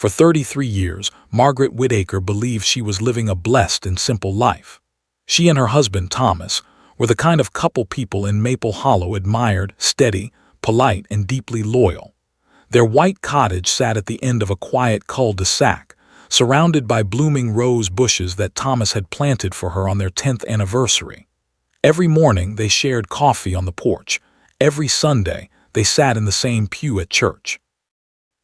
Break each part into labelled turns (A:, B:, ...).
A: For 33 years, Margaret Whittaker believed she was living a blessed and simple life. She and her husband, Thomas, were the kind of couple people in Maple Hollow admired, steady, polite, and deeply loyal. Their white cottage sat at the end of a quiet cul-de-sac, surrounded by blooming rose bushes that Thomas had planted for her on their 10th anniversary. Every morning they shared coffee on the porch. Every Sunday they sat in the same pew at church.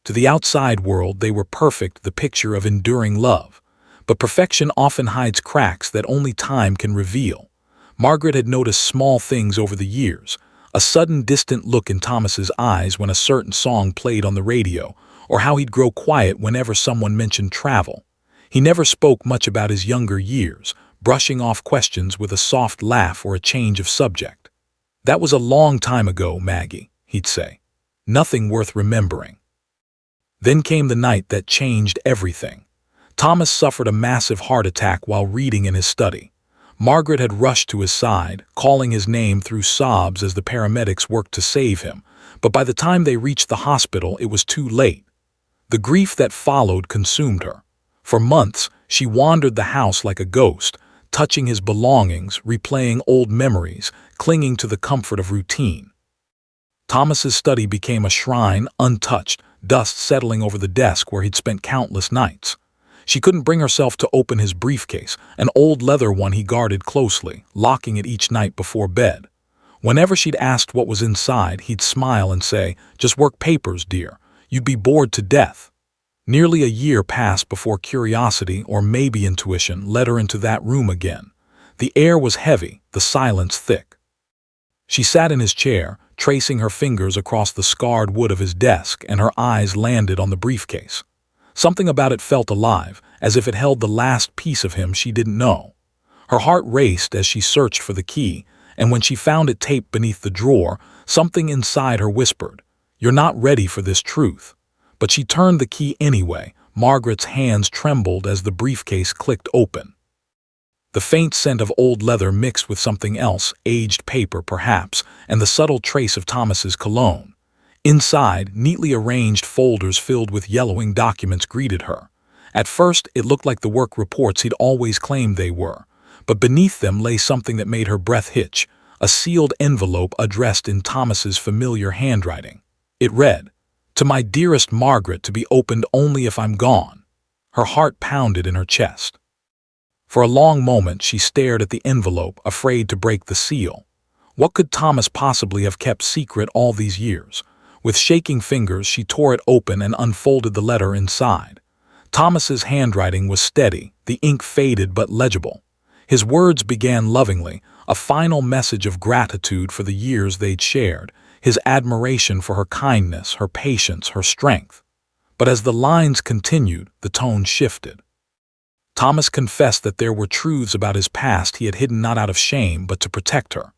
A: To the outside world they were perfect, the picture of enduring love. But perfection often hides cracks that only time can reveal. Margaret had noticed small things over the years, a sudden distant look in Thomas's eyes when a certain song played on the radio, or how he'd grow quiet whenever someone mentioned travel. He never spoke much about his younger years, brushing off questions with a soft laugh or a change of subject. "That was a long time ago, Maggie," he'd say. "Nothing worth remembering." Then came the night that changed everything. Thomas suffered a massive heart attack while reading in his study. Margaret had rushed to his side, calling his name through sobs as the paramedics worked to save him, but by the time they reached the hospital it was too late. The grief that followed consumed her. For months, she wandered the house like a ghost, touching his belongings, replaying old memories, clinging to the comfort of routine. Thomas's study became a shrine, untouched, dust settling over the desk where he'd spent countless nights. She couldn't bring herself to open his briefcase, an old leather one he guarded closely, locking it each night before bed. Whenever she'd asked what was inside, he'd smile and say, "Just work papers, dear. You'd be bored to death." Nearly a year passed before curiosity, or maybe intuition, led her into that room again. The air was heavy, the silence thick. She sat in his chair, tracing her fingers across the scarred wood of his desk, and her eyes landed on the briefcase. Something about it felt alive, as if it held the last piece of him she didn't know. Her heart raced as she searched for the key, and when she found it taped beneath the drawer, something inside her whispered, "You're not ready for this truth." But she turned the key anyway. Margaret's hands trembled as the briefcase clicked open. The faint scent of old leather mixed with something else, aged paper perhaps, and the subtle trace of Thomas's cologne. Inside, neatly arranged folders filled with yellowing documents greeted her. At first, it looked like the work reports he'd always claimed they were, but beneath them lay something that made her breath hitch, a sealed envelope addressed in Thomas's familiar handwriting. It read, "To my dearest Margaret, to be opened only if I'm gone." Her heart pounded in her chest. For a long moment she stared at the envelope, afraid to break the seal. What could Thomas possibly have kept secret all these years? With shaking fingers she tore it open and unfolded the letter inside. Thomas's handwriting was steady, the ink faded but legible. His words began lovingly, a final message of gratitude for the years they'd shared, his admiration for her kindness, her patience, her strength. But as the lines continued, the tone shifted. Thomas confessed that there were truths about his past he had hidden not out of shame but to protect her.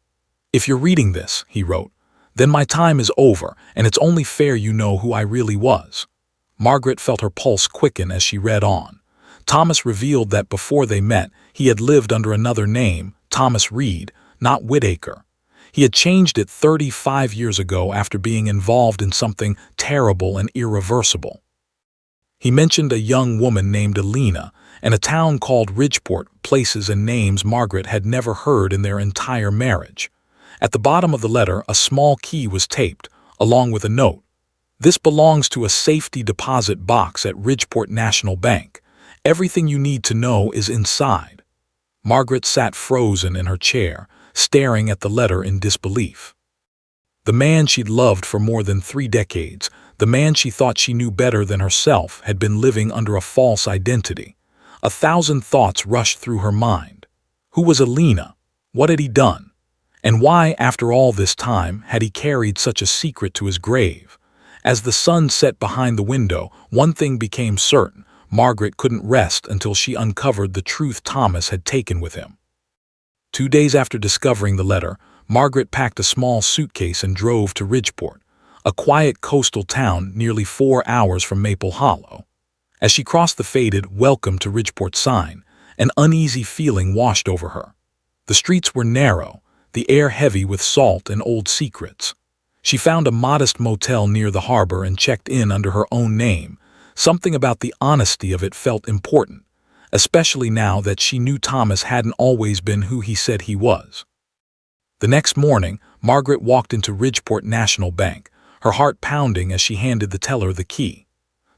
A: "If you're reading this," he wrote, "then my time is over, and it's only fair you know who I really was." Margaret felt her pulse quicken as she read on. Thomas revealed that before they met, he had lived under another name, Thomas Reed, not Whittaker. He had changed it 35 years ago after being involved in something terrible and irreversible. He mentioned a young woman named Alina, and a town called Ridgeport, places and names Margaret had never heard in their entire marriage. At the bottom of the letter, a small key was taped, along with a note. "This belongs to a safety deposit box at Ridgeport National Bank. Everything you need to know is inside." Margaret sat frozen in her chair, staring at the letter in disbelief. The man she'd loved for more than 3 decades, the man she thought she knew better than herself, had been living under a false identity. 1,000 thoughts rushed through her mind. Who was Alina? What had he done? And why, after all this time, had he carried such a secret to his grave? As the sun set behind the window, one thing became certain: Margaret couldn't rest until she uncovered the truth Thomas had taken with him. 2 days after discovering the letter, Margaret packed a small suitcase and drove to Ridgeport, a quiet coastal town nearly 4 hours from Maple Hollow. As she crossed the faded "Welcome to Ridgeport" sign, an uneasy feeling washed over her. The streets were narrow, the air heavy with salt and old secrets. She found a modest motel near the harbor and checked in under her own name, Something about the honesty of it felt important, especially now that she knew Thomas hadn't always been who he said he was. The next morning, Margaret walked into Ridgeport National Bank, her heart pounding as she handed the teller the key.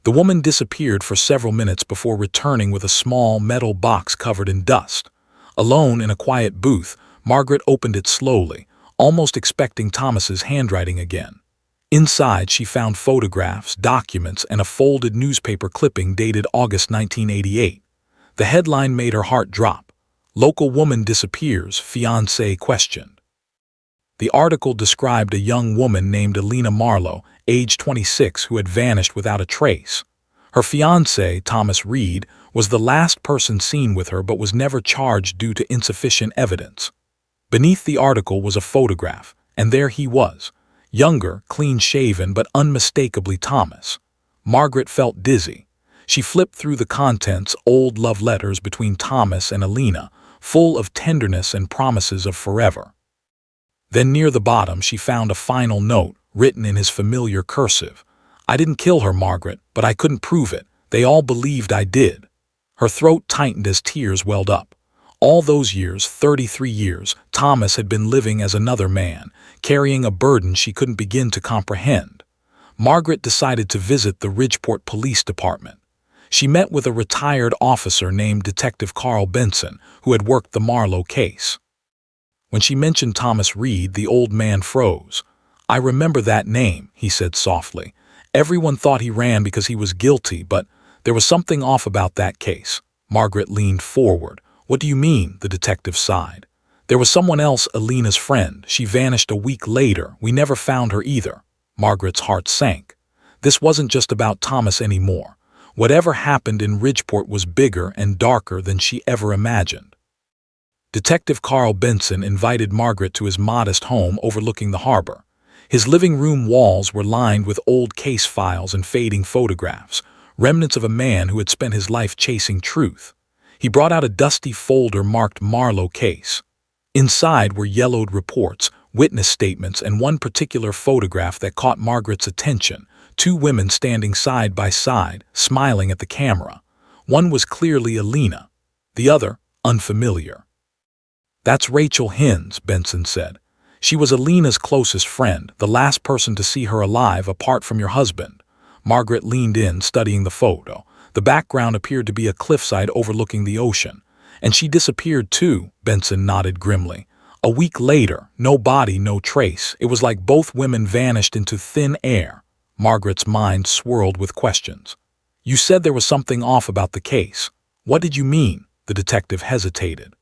A: The woman disappeared for several minutes before returning with a small metal box covered in dust. Alone in a quiet booth, Margaret opened it slowly, almost expecting Thomas's handwriting again. Inside, she found photographs, documents, and a folded newspaper clipping dated August 1988. The headline made her heart drop. "Local woman disappears, fiancé questioned." The article described a young woman named Alina Marlowe, age 26, who had vanished without a trace. Her fiancé, Thomas Reed, was the last person seen with her but was never charged due to insufficient evidence. Beneath the article was a photograph, and there he was, younger, clean-shaven, but unmistakably Thomas. Margaret felt dizzy. She flipped through the contents, old love letters between Thomas and Alina, full of tenderness and promises of forever. Then near the bottom she found a final note, written in his familiar cursive. "I didn't kill her, Margaret, but I couldn't prove it. They all believed I did." Her throat tightened as tears welled up. All those years, 33 years, Thomas had been living as another man, carrying a burden she couldn't begin to comprehend. Margaret decided to visit the Ridgeport Police Department. She met with a retired officer named Detective Carl Benson, who had worked the Marlowe case. When she mentioned Thomas Reed, the old man froze. "I remember that name," he said softly. "Everyone thought he ran because he was guilty, but there was something off about that case." Margaret leaned forward. "What do you mean?" the detective sighed. "There was someone else, Alina's friend. She vanished a week later. We never found her either." Margaret's heart sank. This wasn't just about Thomas anymore. Whatever happened in Ridgeport was bigger and darker than she ever imagined. Detective Carl Benson invited Margaret to his modest home overlooking the harbor. His living room walls were lined with old case files and fading photographs, remnants of a man who had spent his life chasing truth. He brought out a dusty folder marked Marlowe Case. Inside were yellowed reports, witness statements, and one particular photograph that caught Margaret's attention: two women standing side by side, smiling at the camera. One was clearly Alina, the other unfamiliar. "That's Rachel Hines," Benson said. "She was Alina's closest friend, the last person to see her alive apart from your husband." Margaret leaned in, studying the photo. The background appeared to be a cliffside overlooking the ocean. "And she disappeared too," Benson nodded grimly. "A week later, no body, no trace. It was like both women vanished into thin air." Margaret's mind swirled with questions. "You said there was something off about the case. What did you mean?" The detective hesitated.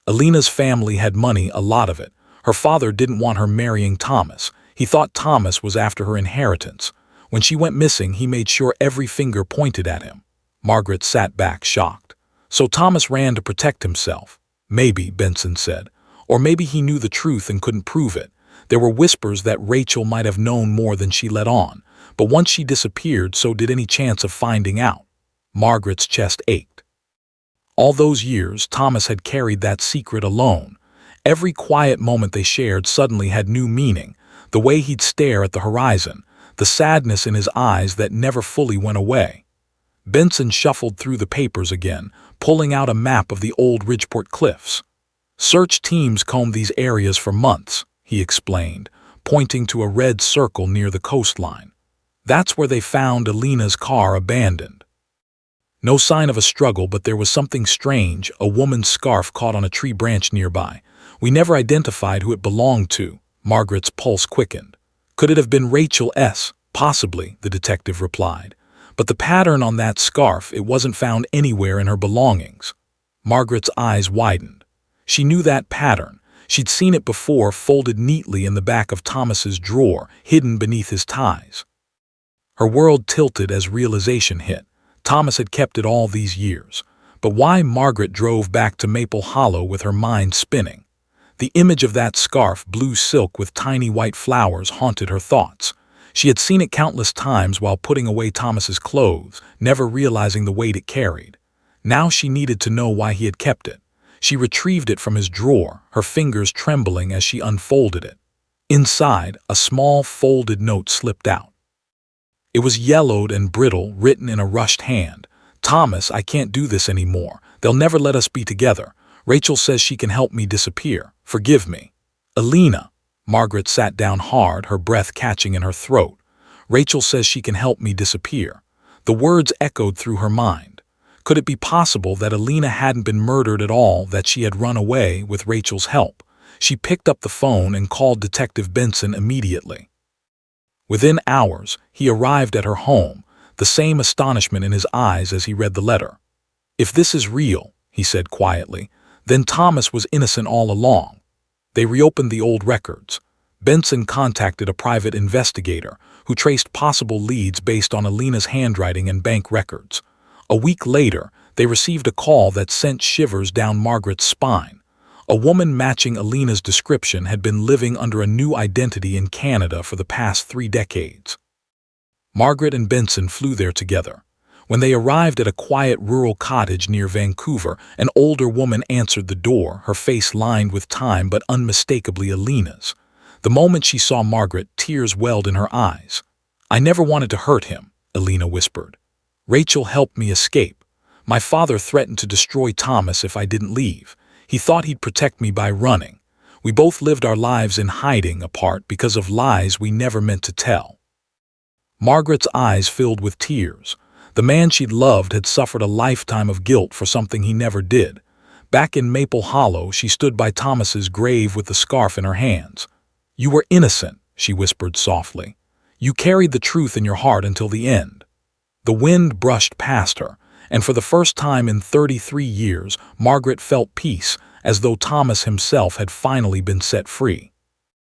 A: "Alina's family had money, a lot of it. Her father didn't want her marrying Thomas. He thought Thomas was after her inheritance. When she went missing, he made sure every finger pointed at him." Margaret sat back, shocked. "So Thomas ran to protect himself." "Maybe," Benson said. "Or maybe he knew the truth and couldn't prove it. There were whispers that Rachel might have known more than she let on. But once she disappeared, so did any chance of finding out." Margaret's chest ached. All those years, Thomas had carried that secret alone. Every quiet moment they shared suddenly had new meaning. The way he'd stare at the horizon, the sadness in his eyes that never fully went away. Benson shuffled through the papers again, pulling out a map of the old Ridgeport cliffs. "Search teams combed these areas for months," he explained, pointing to a red circle near the coastline. "That's where they found Alina's car abandoned. No sign of a struggle, but there was something strange, a woman's scarf caught on a tree branch nearby. We never identified who it belonged to." Margaret's pulse quickened. "Could it have been Rachel S.? Possibly," the detective replied. "But the pattern on that scarf, it wasn't found anywhere in her belongings." Margaret's eyes widened. She knew that pattern. She'd seen it before, folded neatly in the back of Thomas's drawer, hidden beneath his ties. Her world tilted as realization hit. Thomas had kept it all these years. But why? Margaret drove back to Maple Hollow with her mind spinning. The image of that scarf, blue silk with tiny white flowers, haunted her thoughts. She had seen it countless times while putting away Thomas's clothes, never realizing the weight it carried. Now she needed to know why he had kept it. She retrieved it from his drawer, her fingers trembling as she unfolded it. Inside, a small folded note slipped out. It was yellowed and brittle, written in a rushed hand. "Thomas, I can't do this anymore. They'll never let us be together. Rachel says she can help me disappear. Forgive me." "Alina." Margaret sat down hard, her breath catching in her throat. "Rachel says she can help me disappear." The words echoed through her mind. Could it be possible that Alina hadn't been murdered at all, that she had run away with Rachel's help? She picked up the phone and called Detective Benson immediately. Within hours, he arrived at her home, the same astonishment in his eyes as he read the letter. "If this is real," he said quietly, "then Thomas was innocent all along." They reopened the old records. Benson contacted a private investigator who traced possible leads based on Alina's handwriting and bank records. A week later, they received a call that sent shivers down Margaret's spine. A woman matching Alina's description had been living under a new identity in Canada for the past 3 decades. Margaret and Benson flew there together. When they arrived at a quiet rural cottage near Vancouver, an older woman answered the door, her face lined with time but unmistakably Alina's. The moment she saw Margaret, tears welled in her eyes. "I never wanted to hurt him," Alina whispered. "Rachel helped me escape. My father threatened to destroy Thomas if I didn't leave. He thought he'd protect me by running. We both lived our lives in hiding apart because of lies we never meant to tell." Margaret's eyes filled with tears. The man she'd loved had suffered a lifetime of guilt for something he never did. Back in Maple Hollow, she stood by Thomas's grave with the scarf in her hands. "You were innocent," she whispered softly. "You carried the truth in your heart until the end." The wind brushed past her, and for the first time in 33 years, Margaret felt peace, as though Thomas himself had finally been set free.